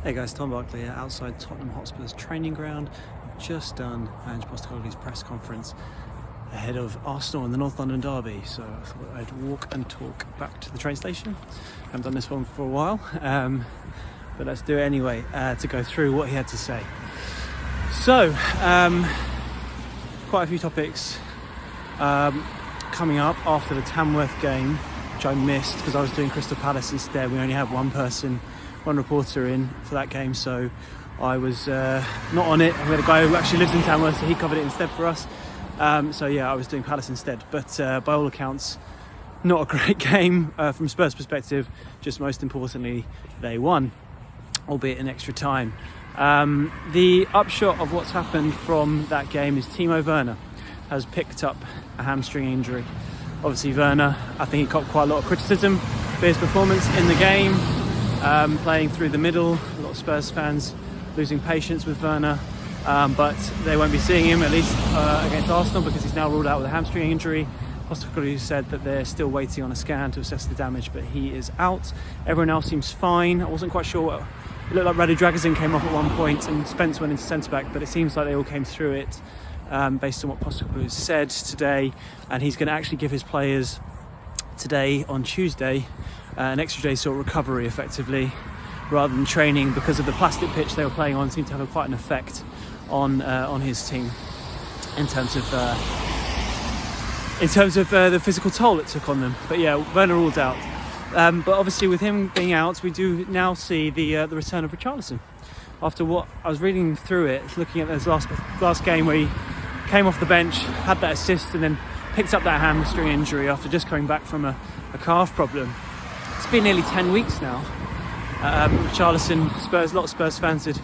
Hey guys, Tom Barclay here outside Tottenham Hotspur's training ground. I've just done Ange Postecoglou's press conference ahead of Arsenal and the North London derby, so I thought I'd walk and talk back to the train station. I haven't done this one for a while, but let's do it anyway to go through what he had to say. So, quite a few topics coming up after the Tamworth game, which I missed because I was doing Crystal Palace instead. We only had one reporter in for that game, so I was not on it. We had a guy who actually lives in Tamworth, so he covered it instead for us. So yeah, I was doing Palace instead. But by all accounts, not a great game from Spurs' perspective. Just most importantly, they won, albeit in extra time. The upshot of what's happened from that game is Timo Werner has picked up a hamstring injury. Obviously Werner, I think he caught quite a lot of criticism for his performance in the game. Playing through the middle, a lot of Spurs fans losing patience with Werner, but they won't be seeing him at least against Arsenal because he's now ruled out with a hamstring injury. Postecoglou said that they're still waiting on a scan to assess the damage, but he is out. Everyone else seems fine. I wasn't quite sure. It looked like Richarlison came off at one point and Spence went into centre-back, but it seems like they all came through it based on what Postecoglou said today, and he's going to actually give his players today on Tuesday an extra day sort of recovery effectively rather than training, because of the plastic pitch they were playing on seemed to have quite an effect on his team in terms of the physical toll it took on them. But yeah, Werner ruled out, but obviously with him being out, we do now see the return of Richarlison. After what I was reading through it, looking at his last game where he came off the bench, had that assist and then picked up that hamstring injury after just coming back from a calf problem. It's been nearly 10 weeks now. Richarlison, a lot of Spurs fans had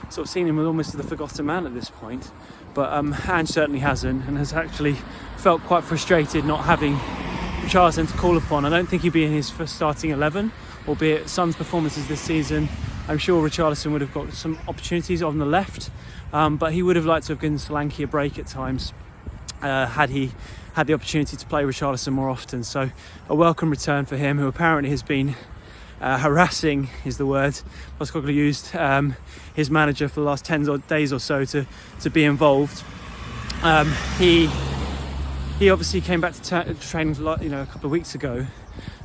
sort of seen him almost as the forgotten man at this point, but Ange certainly hasn't, and has actually felt quite frustrated not having Richarlison to call upon. I don't think he'd be in his first starting 11, albeit Son's performances this season. I'm sure Richarlison would have got some opportunities on the left, but he would have liked to have given Solanke a break at times had he had the opportunity to play Richarlison more often. So a welcome return for him, who apparently has been harassing, is the word Postecoglou used, his manager for the last 10 days or so to be involved. He obviously came back to training a couple of weeks ago,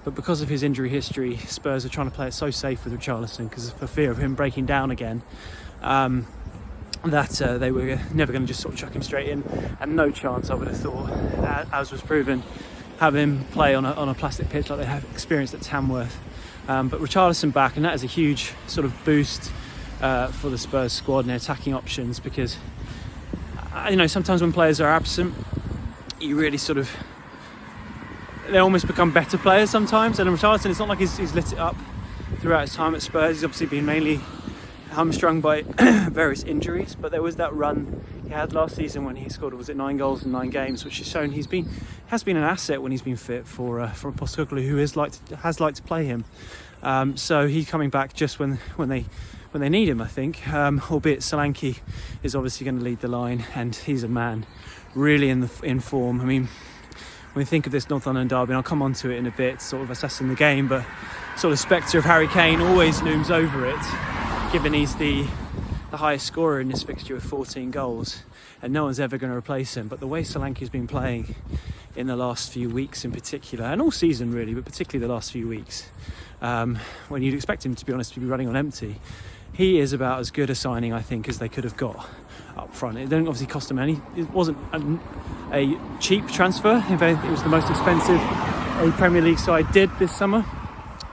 but because of his injury history, Spurs are trying to play it so safe with Richarlison because for fear of him breaking down again. That they were never going to just sort of chuck him straight in, and no chance, I would have thought, as was proven, have him play on a plastic pitch like they have experienced at Tamworth. But Richarlison back, and that is a huge sort of boost for the Spurs squad and their attacking options, because sometimes when players are absent, you really they almost become better players sometimes. And Richarlison, it's not like he's lit it up throughout his time at Spurs. He's obviously been mainly hamstrung by various injuries, but there was that run he had last season when he scored, was it 9 goals in 9 games, which has shown has been an asset when he's been fit for Postecoglou, who has liked to play him. So he's coming back just when they need him, I think. Albeit Solanke is obviously going to lead the line, and he's a man really in form. I mean, when we think of this North London derby, and I'll come on to it in a bit, sort of assessing the game, but sort of spectre of Harry Kane always looms over it, given he's the highest scorer in this fixture with 14 goals, and no one's ever going to replace him. But the way Solanke's been playing in the last few weeks in particular, and all season really, but particularly the last few weeks, when you'd expect him, to be honest, to be running on empty, he is about as good a signing, I think, as they could have got up front. It didn't obviously cost him any. It wasn't a cheap transfer. In fact, it was the most expensive a Premier League side did this summer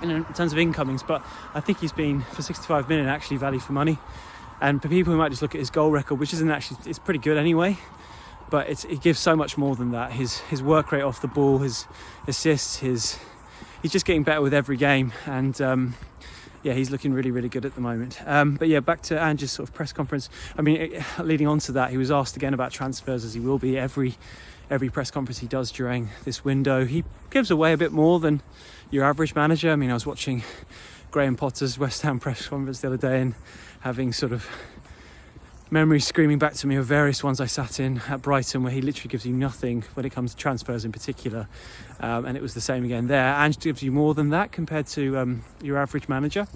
in terms of incomings, but I think he's been, for 65 million, actually value for money. And for people who might just look at his goal record, which isn't actually, it's pretty good anyway, but it gives so much more than that. His work rate off the ball, his assists, he's just getting better with every game, and he's looking really, really good at the moment. But yeah, back to Ange's sort of press conference. I mean, leading on to that, he was asked again about transfers, as he will be every press conference he does during this window. He gives away a bit more than your average manager. I mean, I was watching Graham Potter's West Ham press conference the other day and having sort of memories screaming back to me of various ones I sat in at Brighton, where he literally gives you nothing when it comes to transfers in particular, and it was the same again there. Ange gives you more than that compared to your average manager.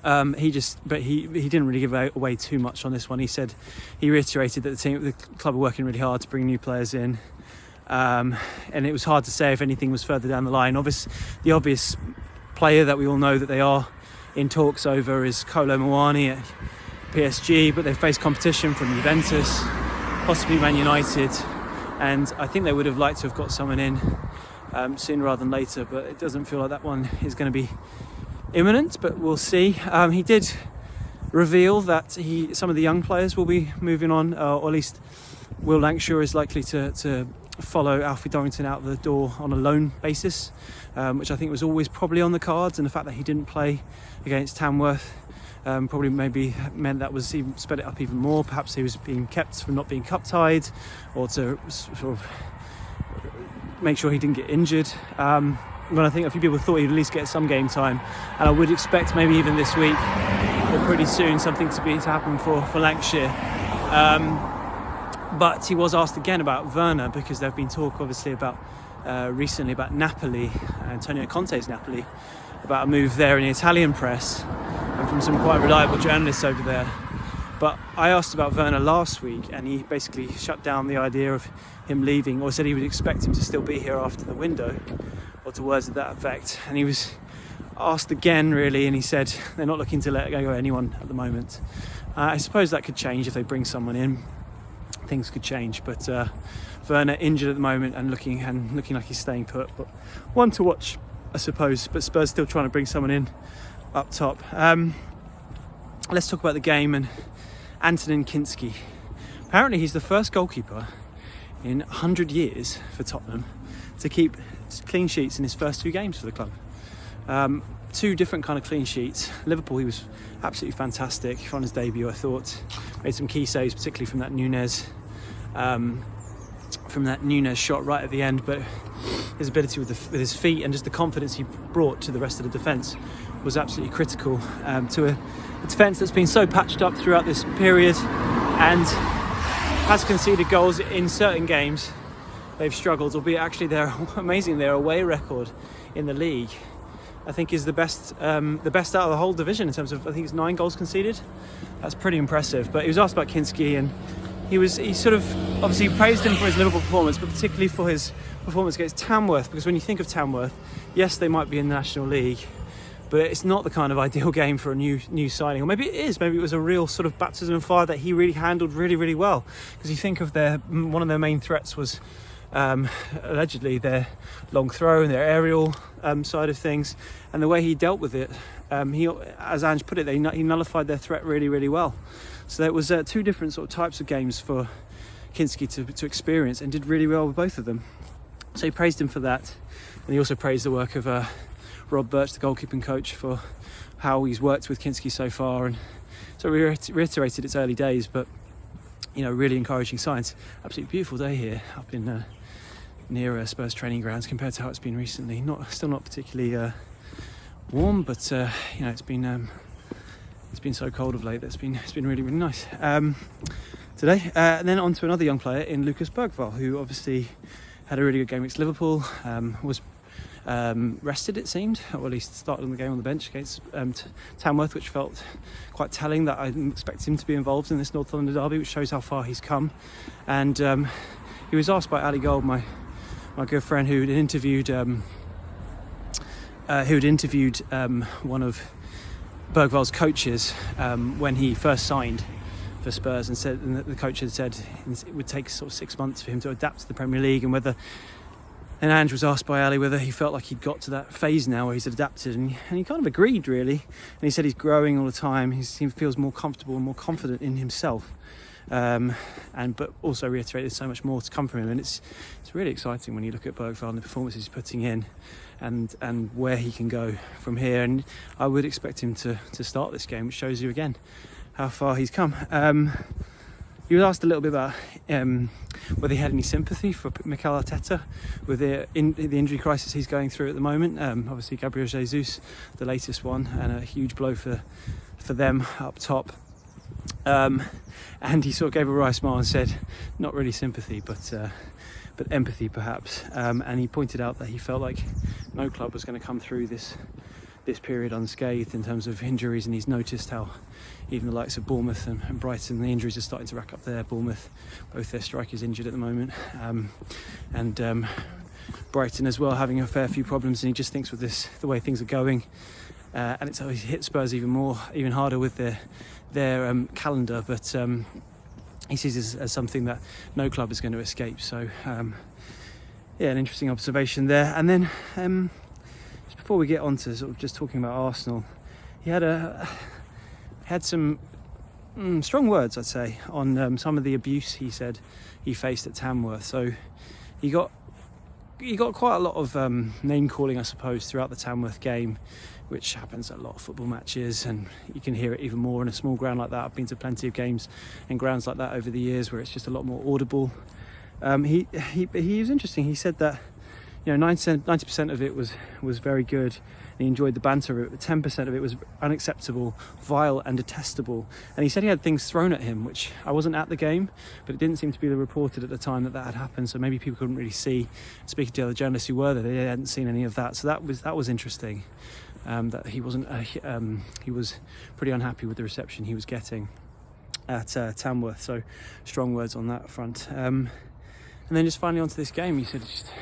He didn't really give away too much on this one. He reiterated that the club are working really hard to bring new players in, and it was hard to say if anything was further down the line. The obvious player that we all know that they are in talks over is Kolo Muani at PSG, but they've faced competition from Juventus, possibly Man United, and I think they would have liked to have got someone in sooner rather than later, but it doesn't feel like that one is going to be imminent, but we'll see. He did reveal that some of the young players will be moving on, or at least Will Lancashire is likely to follow Alfie Dorrington out the door on a loan basis, which I think was always probably on the cards, and the fact that he didn't play against Tamworth probably maybe meant that was even sped it up even more. Perhaps he was being kept from not being cup tied, or to sort of make sure he didn't get injured. When I think a few people thought he'd at least get some game time, and I would expect maybe even this week or pretty soon something to happen for Lancashire. But he was asked again about Werner, because there have been talk obviously about recently about Napoli, Antonio Conte's Napoli, about a move there in the Italian press and from some quite reliable journalists over there. But I asked about Werner last week, and he basically shut down the idea of him leaving, or said he would expect him to still be here after the window, or to words to that effect. And he was asked again, really, and he said they're not looking to let go of anyone at the moment. I suppose that could change if they bring someone in. Things could change, but Werner injured at the moment and looking like he's staying put. But one to watch, I suppose. But Spurs still trying to bring someone in up top. Let's talk about the game and Antonin Kinsky. Apparently he's the first goalkeeper in 100 years for Tottenham to keep clean sheets in his first 2 games for the club. 2 different kind of clean sheets. Liverpool, he was absolutely fantastic on his debut, I thought. Made some key saves, particularly from that Nunez shot right at the end, but his ability with his feet and just the confidence he brought to the rest of the defence was absolutely critical to a defence that's been so patched up throughout this period and has conceded goals in certain games. They've struggled, albeit actually their away record in the league, I think, is the best out of the whole division in terms of, I think it's 9 goals conceded. That's pretty impressive. But he was asked about Kinsky, and he sort of obviously praised him for his Liverpool performance, but particularly for his performance against Tamworth, because when you think of Tamworth, yes, they might be in the National League, but it's not the kind of ideal game for a new signing. Or maybe it is. Maybe it was a real sort of baptism of fire that he really handled really, really well. Because you think of one of their main threats was allegedly their long throw and their aerial side of things, and the way he dealt with it, he, as Ange put it, he nullified their threat really, really well. So there was 2 different sort of types of games for Kinsky to experience, and did really well with both of them. So he praised him for that, and he also praised the work of Rob Birch, the goalkeeping coach, for how he's worked with Kinsky so far, and so we reiterated it's early days, but really encouraging signs. Absolutely beautiful day here up in near Spurs training grounds compared to how it's been recently. Still not particularly warm, but it's been so cold of late that it's been really, really nice today. And then on to another young player in Lucas Bergvall, who obviously had a really good game against Liverpool. Was rested, it seemed, or at least started on the game on the bench against Tamworth, which felt quite telling that I didn't expect him to be involved in this North London derby, which shows how far he's come. And he was asked by Ali Gold, my good friend, who'd interviewed one of Bergvall's coaches when he first signed for Spurs, and the coach had said it would take sort of 6 months for him to adapt to the Premier League, and Ange was asked by Ali whether he felt like he'd got to that phase now where he's adapted, and he kind of agreed, really. And he said he's growing all the time. He feels more comfortable and more confident in himself, but also reiterated there's so much more to come from him. And it's really exciting when you look at Bergvall and the performances he's putting in, and where he can go from here. And I would expect him to start this game, which shows you again how far he's come. He was asked a little bit about whether he had any sympathy for Mikel Arteta with the injury crisis he's going through at the moment. Obviously Gabriel Jesus, the latest one, and a huge blow for them up top. And he sort of gave a wry smile and said, not really sympathy, but empathy perhaps. And he pointed out that he felt like no club was going to come through this this period unscathed in terms of injuries, and he's noticed how even the likes of Bournemouth and Brighton, the injuries are starting to rack up there. Bournemouth, both their strikers injured at the moment, and Brighton as well having a fair few problems, and he just thinks with the way things are going, and it's always hit Spurs even harder with their calendar, but he sees this as something that no club is going to escape. So yeah, an interesting observation there. And then just before we get on to sort of just talking about Arsenal, he had some strong words, I'd say, on some of the abuse he said he faced at Tamworth. So he got quite a lot of name calling, I suppose, throughout the Tamworth game, which happens at a lot of football matches, and you can hear it even more in a small ground like that. I've been to plenty of games and grounds like that over the years where it's just a lot more audible. He was interesting. He said that 90% of it was very good. And he enjoyed the banter, but 10% of it was unacceptable, vile and detestable. And he said he had things thrown at him, which I wasn't at the game, but it didn't seem to be reported at the time that had happened. So maybe people couldn't really see. Speaking to the other journalists who were there, they hadn't seen any of that. So that was interesting. That he wasn't. He was pretty unhappy with the reception he was getting at Tamworth. So strong words on that front. And then just finally onto this game,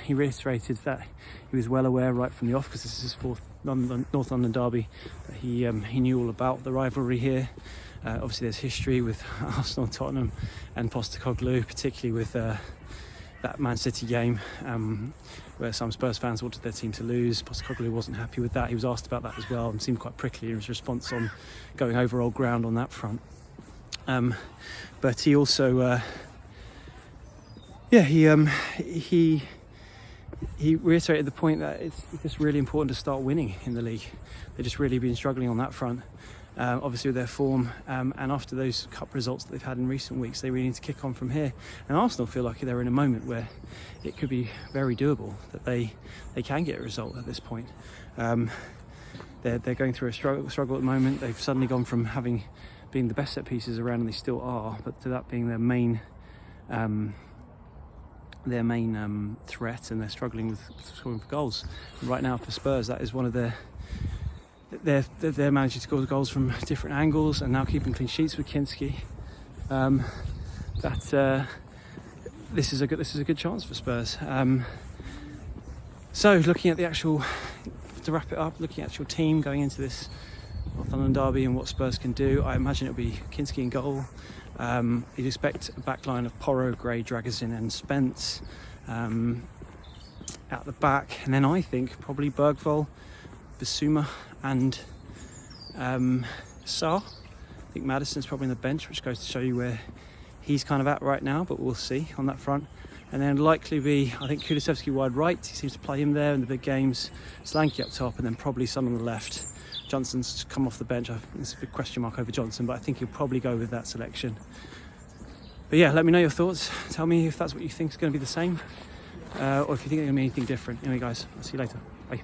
he reiterated that he was well aware right from the off, because this is his fourth North London derby, that he knew all about the rivalry here. Obviously there's history with Arsenal, Tottenham and Postecoglou, particularly with that Man City game where some Spurs fans wanted their team to lose. Postecoglou wasn't happy with that. He was asked about that as well and seemed quite prickly in his response on going over old ground on that front. But he also he reiterated the point that it's just really important to start winning in the league. They've just really been struggling on that front, obviously with their form, and after those cup results that they've had in recent weeks, they really need to kick on from here. And Arsenal feel like they're in a moment where it could be very doable, that they can get a result at this point. They're going through a struggle at the moment. They've suddenly gone from being the best set pieces around, and they still are, but to that being their main threat, and they're struggling with scoring for goals. And right now for Spurs, that is one of they're managing to score goals from different angles, and now keeping clean sheets with Kinsky. This is a good chance for Spurs. So looking at to wrap it up, looking at the actual team going into this North London derby and what Spurs can do, I imagine it'll be Kinsky in goal. You'd expect a backline of Porro, Gray, Dragozin and Spence out the back, and then I think probably Bergvall, Bissouma and Sarr. I think Maddison's probably on the bench, which goes to show you where he's kind of at right now, but we'll see on that front. And then likely be, I think, Kulusevski wide right. He seems to play him there in the big games. Solanke up top, and then probably Son on the left. Johnson's come off the bench. I think there's a big question mark over Johnson, but I think he'll probably go with that selection. But yeah, let me know your thoughts. Tell me if that's what you think is going to be the same, or if you think it's going to be anything different. Anyway, guys, I'll see you later. Bye.